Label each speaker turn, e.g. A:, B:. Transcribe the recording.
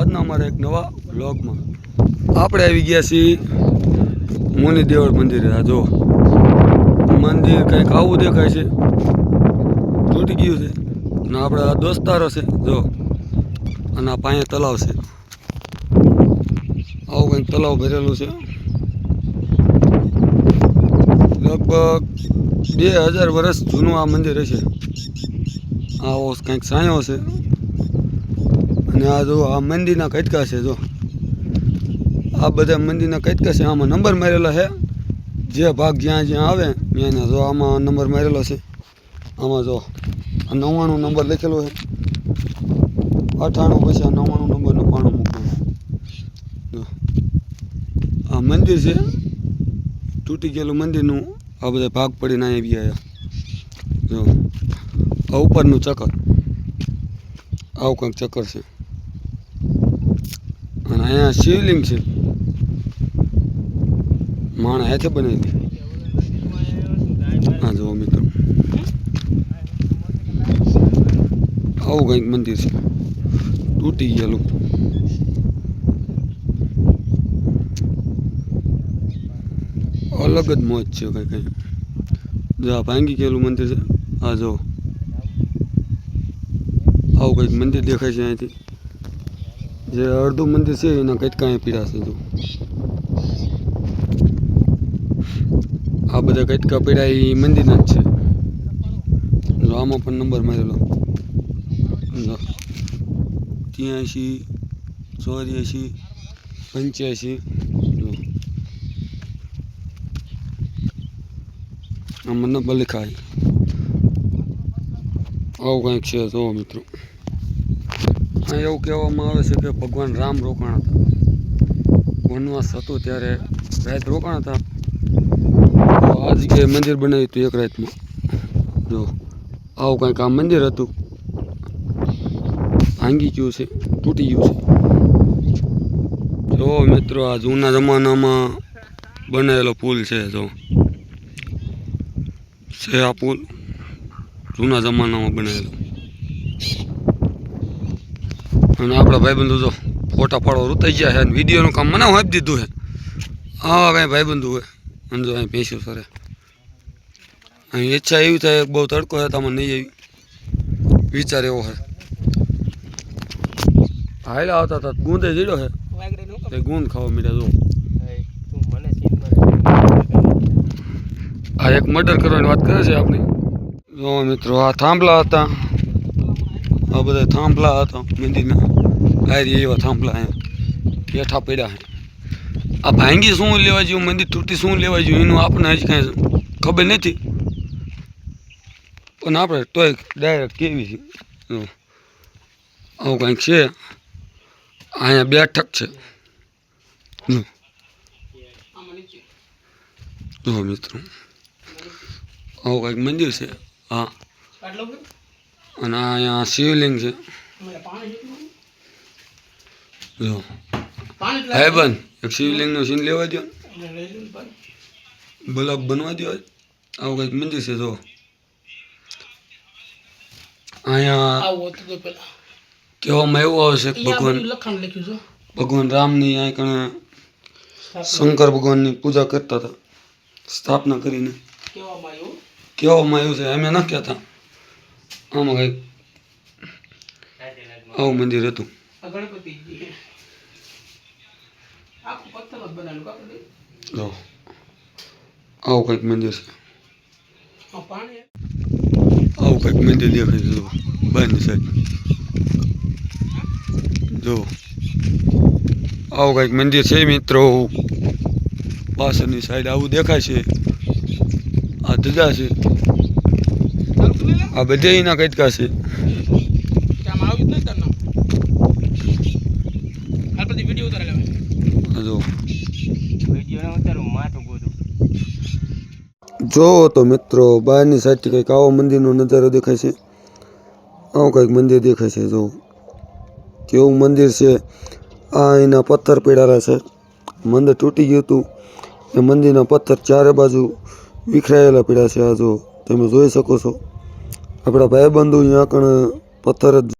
A: આજના અમારા એક નવા વ્લોગમાં આપણે આવી ગયા છીએ મુનિદેવળ મંદિરે। આ જો મંદિર કંઈક આવું દેખાય છે, તૂટી ગયું છે અને આપણા દોસ્તારો છે જો, અને આ પાસે તલાવ છે, આવું કંઈક તલાવ ભરેલું છે। લગભગ 2000 વર્ષ જૂનું આ મંદિર હશે। આવો કંઈક સાયો છે અને આ જો આ મંદિરના કટકા છે, જો આ બધા મંદિરના કટકા છે। આમાં નંબર મારેલા છે, જે ભાગ જ્યાં જ્યાં આવે ત્યાં જો આમાં નંબર મારેલો છે। આમાં જો 99 નંબર લખેલો છે, 98 પછી 99 નંબરનું પાણું મૂકવાનું। આ મંદિર છે, તૂટી ગયેલું મંદિરનું આ બધા ભાગ પડીને આવી ગયા। જો આ ઉપરનું ચક્કર, આવું કંઈક ચક્કર છે અને અહીંયા શિવલિંગ છે, માણસ હાથે બનાવેલી। હા જુઓ મિત્રો, આવું કંઈક મંદિર છે, તૂટી ગયેલું। અલગ જ મોજ છે કંઈ કંઈ। જો આ ભાંગી ગયેલું મંદિર છે। આ જો આવું કંઈક મંદિર દેખાય છે અહીંથી, જે અડધું મંદિર છે એના કટકા પીડા છે। જો આ બધા કટકા પીડા એ મંદિરના જ છે। જો આમાં પણ નંબર મારેલો 83, 84, 85। આમાં નંબર લખાય, આવું કંઈક છે। જો મિત્રો અહીં એવું કહેવામાં આવે છે કે ભગવાન રામ રોકાણ હતા, વનવાસ હતું ત્યારે રાત રોકાણ હતા, તો આ જગ્યાએ મંદિર બનાવ્યું હતું એક રાતમાં। જો આવું કંઈક આ મંદિર હતું, ભાંગી ગયું છે, તૂટી ગયું છે। જો મિત્રો આ જૂના જમાનામાં બનાવેલો પુલ છે, જો છે આ પુલ જૂના જમાનામાં બનાવેલો। અને આપણા ભાઈબંધુ જો ફોટા પાડવા રૂતાઈ ગયા છે અને વિડીયોનું કામ મને આપી દીધું છે। આવા કાંઈ ભાઈબંધુ હોય અને જો અહીં ભેંસ્યું સરે, અહીં ઈચ્છા એવી થાય બહુ તડકો છે તો આમાં નહીં એવી વિચાર એવો છે। હાયલા આવતા હતા ગુંદે જીડ્યો છે, તે ગુંદ ખાવા મીડ્યા। જો આ એક મર્ડર કરવાની વાત કરે છે આપણી। જો મિત્રો આ થાંભલા હતા, આ બધા થાંભલા હતા મંદિરના, આરી એવા થાંભલા અહીંયા હેઠા પડ્યા છે। આ ભાંગી શું લેવા જેવું, મંદિર તૂટી શું લેવા જેવું એનું આપણને હજી કાંઈ ખબર નથી, પણ આપણે તોય ડાયરેક્ટ કેવી છે। આવું કંઈક છે, અહીંયા બેઠક છે। જો મિત્રો આવું કંઈક મંદિર છે। હા, અને અહીંયા શિવલિંગ છે। જો ભાઈબંધ એક શિવલિંગનો સીન લેવા દો, બ્લોગ બનવા દો। આવું કંઈક મંદિર છે। જો અહીંયા કહેવામાં એવું આવે છે કે ભગવાન રામની અહીં કણે શંકર ભગવાનની પૂજા કરતા હતા, સ્થાપના કરીને કહેવામાં આવ્યું છે, અમે ન કહેતા। આમાં કંઈક આવું મંદિર હતું। જો આવું કંઈક મંદિર છે, આવું કંઈક મંદિર દેખાય છે। જો બહારની સાઈડ જો આવું કંઈક મંદિર છે મિત્રો, પાછળની સાઈડ આવું દેખાય છે। આ ધજા છે, આ બધા એના કટકા છે। જો તો મિત્રો બહારની સાઈડથી કંઈક આવો મંદિરનો નજારો દેખાય છે, આવું કંઈક મંદિર દેખાય છે। જો કેવું મંદિર છે, આ એના પથ્થર પડેલા છે, મંદિર તૂટી ગયું હતું એ મંદિરના પથ્થર ચારે બાજુ વિખરાયેલા પડ્યા છે। આ જો તમે જોઈ શકો છો, આપણા ભાઈબંધુ અહીંયા કણ પથ્થર જ